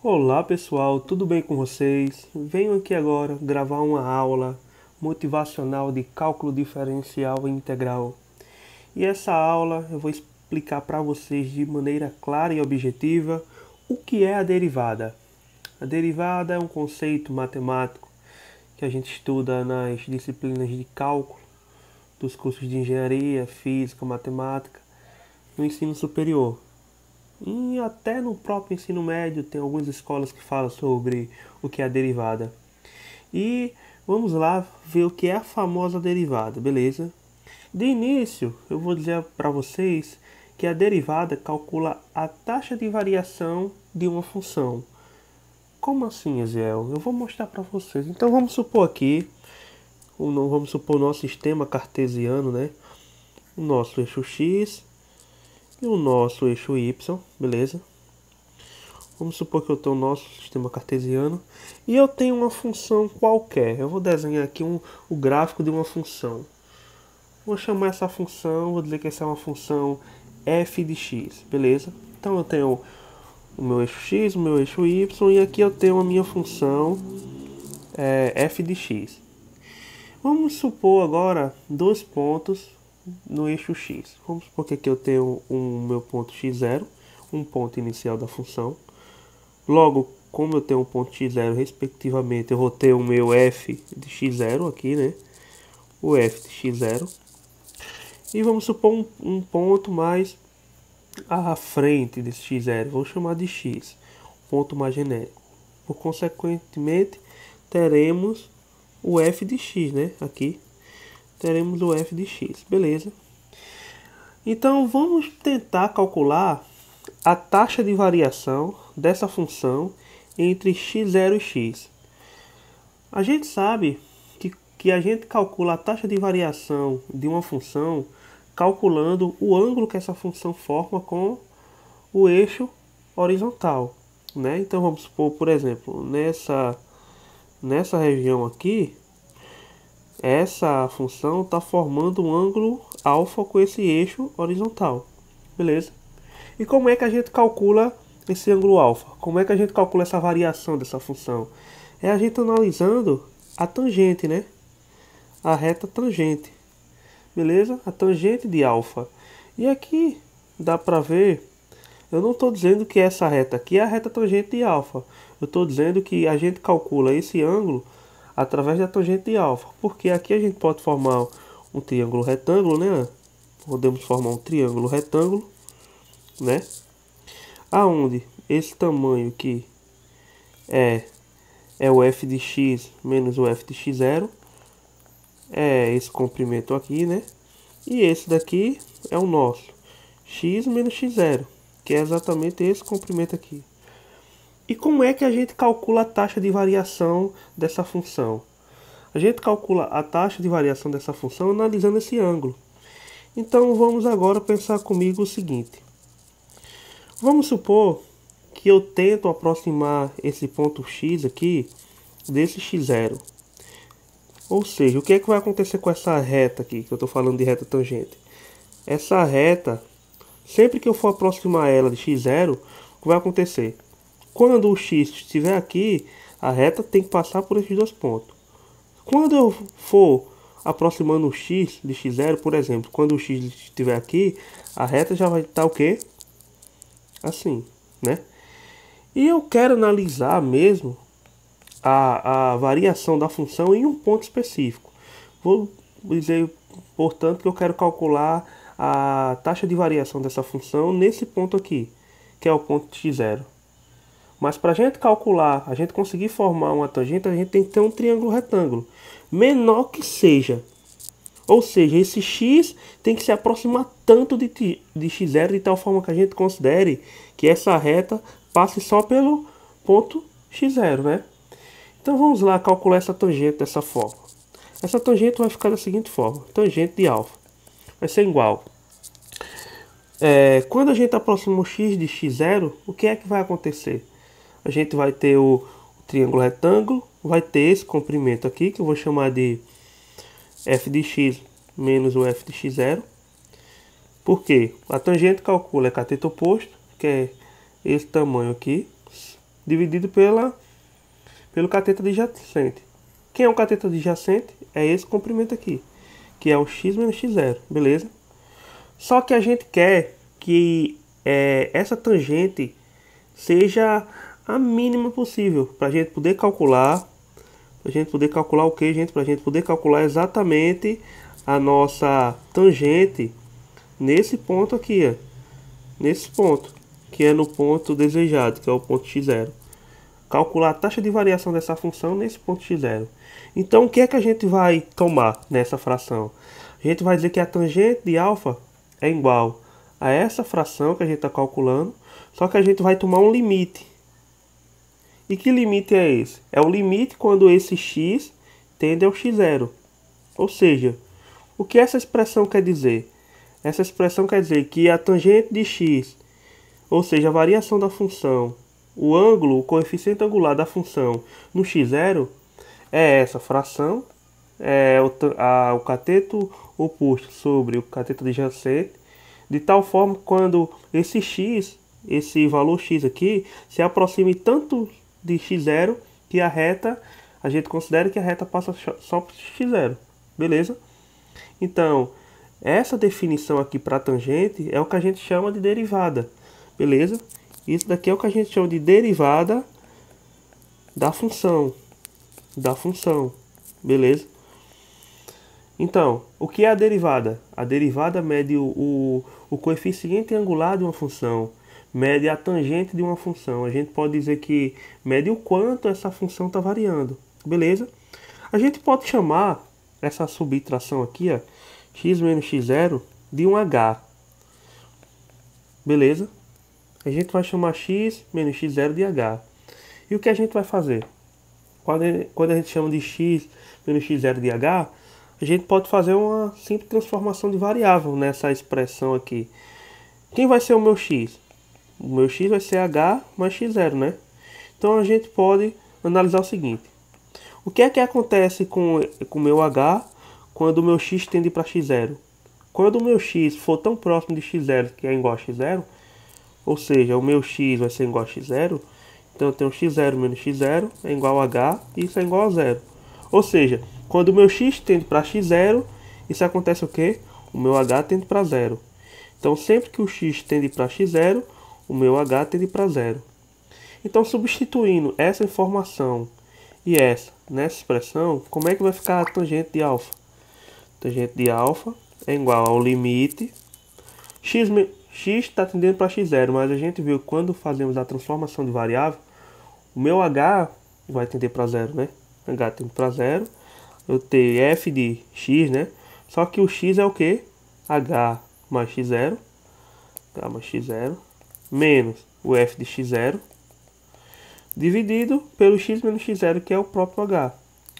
Olá pessoal, tudo bem com vocês? Venho aqui agora gravar uma aula motivacional de cálculo diferencial integral. E essa aula eu vou explicar para vocês de maneira clara e objetiva o que é a derivada. A derivada é um conceito matemático que a gente estuda nas disciplinas de cálculo dos cursos de engenharia, física, matemática no ensino superior. E até no próprio ensino médio tem algumas escolas que falam sobre o que é a derivada. E vamos lá ver o que é a famosa derivada, beleza? De início, eu vou dizer para vocês que a derivada calcula a taxa de variação de uma função. Como assim, Eziel? Eu vou mostrar para vocês. Então vamos supor aqui, vamos supor o nosso sistema cartesiano, né? O nosso eixo x e o nosso eixo y, beleza? Vamos supor que eu tenho o nosso sistema cartesiano e eu tenho uma função qualquer. Eu vou desenhar aqui o gráfico de uma função. Vou chamar essa função, vou dizer que essa é uma função f de x, beleza? Então eu tenho o meu eixo x, o meu eixo y e aqui eu tenho a minha função f de x. Vamos supor agora dois pontos no eixo x. Vamos supor que aqui eu tenho o meu ponto x0, um ponto inicial da função. Logo, como eu tenho um ponto x0 respectivamente, eu vou ter o meu f de x0 aqui, né? O f de x0. E vamos supor um ponto mais à frente desse x0, vou chamar de x, ponto mais genérico. Por consequentemente, teremos o f de x, né? Aqui teremos o f de x, beleza? Então vamos tentar calcular a taxa de variação dessa função entre x0 e x. A gente sabe que a gente calcula a taxa de variação de uma função calculando o ângulo que essa função forma com o eixo horizontal, né? Então vamos supor, por exemplo, nessa região aqui, essa função está formando um ângulo alfa com esse eixo horizontal, beleza? E como é que a gente calcula esse ângulo alfa? Como é que a gente calcula essa variação dessa função? É a gente analisando a tangente, né? A reta tangente, beleza? A tangente de alfa. E aqui dá para ver, eu não estou dizendo que essa reta aqui é a reta tangente de alfa. Eu estou dizendo que a gente calcula esse ângulo através da tangente de alfa. Porque aqui a gente pode formar um triângulo retângulo, né? Podemos formar um triângulo retângulo, né? Aonde esse tamanho aqui é o f de x menos o f de x0. É esse comprimento aqui, né? E esse daqui é o nosso x menos x0, que é exatamente esse comprimento aqui. E como é que a gente calcula a taxa de variação dessa função? A gente calcula a taxa de variação dessa função analisando esse ângulo. Então vamos agora pensar comigo o seguinte. Vamos supor que eu tento aproximar esse ponto x aqui desse x0. Ou seja, o que é que vai acontecer com essa reta aqui, que eu estou falando de reta tangente? Essa reta, sempre que eu for aproximar ela de x0, o que vai acontecer? Quando o x estiver aqui, a reta tem que passar por esses dois pontos. Quando eu for aproximando o x de x0, por exemplo, quando o x estiver aqui, a reta já vai estar o quê? Assim, né? E eu quero analisar mesmo a variação da função em um ponto específico. Vou dizer, portanto, que eu quero calcular a taxa de variação dessa função nesse ponto aqui, que é o ponto x0. Mas para a gente calcular, a gente conseguir formar uma tangente, a gente tem que ter um triângulo retângulo, menor que seja. Ou seja, esse x tem que se aproximar tanto de x0 de tal forma que a gente considere que essa reta passe só pelo ponto x0, né? Então vamos lá calcular essa tangente dessa forma. Essa tangente vai ficar da seguinte forma. Tangente de alfa vai ser igual. Quando a gente aproxima o x de x0, o que é que vai acontecer? A gente vai ter o triângulo retângulo, vai ter esse comprimento aqui, que eu vou chamar de f de x menos o f de x0. Por quê? A tangente calcula cateto oposto, que é esse tamanho aqui, dividido pelo cateto adjacente. Quem é o cateto adjacente? É esse comprimento aqui, que é o x menos x0, beleza? Só que a gente quer que essa tangente seja a mínima possível, para a gente poder calcular. Para a gente poder calcular o que, gente? Para a gente poder calcular exatamente a nossa tangente nesse ponto aqui, ó. Nesse ponto, que é no ponto desejado, que é o ponto x0. Calcular a taxa de variação dessa função nesse ponto x0. Então, o que é que a gente vai tomar nessa fração? A gente vai dizer que a tangente de alfa é igual a essa fração que a gente está calculando, só que a gente vai tomar um limite. E que limite é esse? É o limite quando esse x tende ao x0. Ou seja, o que essa expressão quer dizer? Essa expressão quer dizer que a tangente de x, ou seja, a variação da função, o ângulo, o coeficiente angular da função no x0, é essa fração, é o cateto oposto sobre o cateto adjacente, de tal forma que quando esse x, esse valor x aqui, se aproxime tanto de x0 que a gente considera que a reta passa só por x0, beleza? Então, essa definição aqui para tangente é o que a gente chama de derivada, beleza? Isso daqui é o que a gente chama de derivada da função, beleza? Então, o que é a derivada? A derivada mede o coeficiente angular de uma função, mede a tangente de uma função. A gente pode dizer que mede o quanto essa função está variando, beleza? A gente pode chamar essa subtração aqui, ó, x menos x0, de um h, beleza? A gente vai chamar x menos x0 de h. E o que a gente vai fazer? Quando a gente chama de x menos x0 de h, a gente pode fazer uma simples transformação de variável nessa expressão aqui. Quem vai ser o meu x? O meu x vai ser h mais x0, né? Então a gente pode analisar o seguinte. O que é que acontece com o meu h quando o meu x tende para x0? Quando o meu x for tão próximo de x0 que é igual a x0, ou seja, o meu x vai ser igual a x0, então eu tenho x0 menos x0 é igual a h e isso é igual a 0. Ou seja, quando o meu x tende para x0, isso acontece o quê? O meu h tende para 0. Então sempre que o x tende para x0, o meu h tende para 0. Então substituindo essa informação e essa nessa expressão, como é que vai ficar a tangente de alfa? Tangente de alfa é igual ao limite x está tendendo para x0, mas a gente viu que quando fazemos a transformação de variável, o meu h vai tender para 0, né? H tende para 0, eu tenho f de x, né? Só que o x é o que? H mais x0, h mais x0, menos o f de x0, dividido pelo x menos x0, que é o próprio h,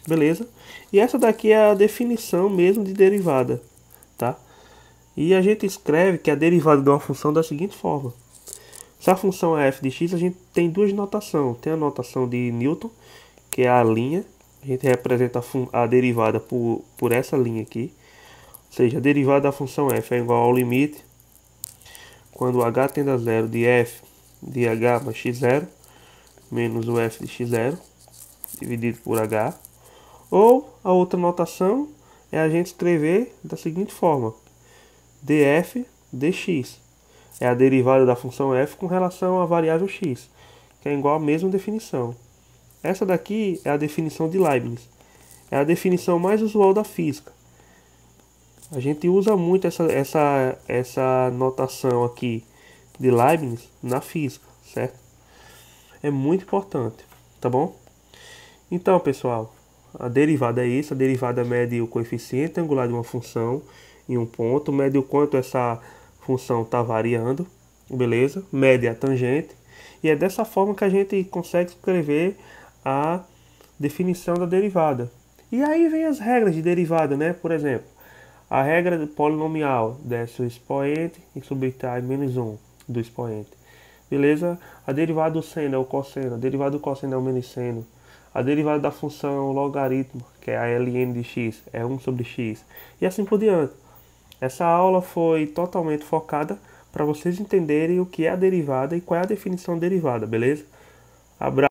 beleza? E essa daqui é a definição mesmo de derivada, tá? E a gente escreve que a derivada de uma função da seguinte forma. Se a função é f de x, a gente tem duas notações. Tem a notação de Newton, que é a linha. A gente representa a derivada por essa linha aqui. Ou seja, a derivada da função f é igual ao limite, quando h tende a 0, de f de h mais x0, menos o f de x0, dividido por h. Ou a outra notação é a gente escrever da seguinte forma. df dx é a derivada da função f com relação à variável x, que é igual à mesma definição. Essa daqui é a definição de Leibniz. É a definição mais usual da física. A gente usa muito essa notação aqui de Leibniz na física, certo? É muito importante, tá bom? Então, pessoal, a derivada é isso. A derivada mede o coeficiente angular de uma função em um ponto, mede o quanto essa função está variando, beleza? Mede a tangente, e é dessa forma que a gente consegue escrever a definição da derivada. E aí vem as regras de derivada, né? Por exemplo, a regra do polinomial desce o expoente e subtrai menos 1 do expoente, beleza? A derivada do seno é o cosseno, a derivada do cosseno é o menos seno, a derivada da função logaritmo, que é a ln de x, é 1 sobre x, e assim por diante. Essa aula foi totalmente focada para vocês entenderem o que é a derivada e qual é a definição de derivada, beleza? Abraço.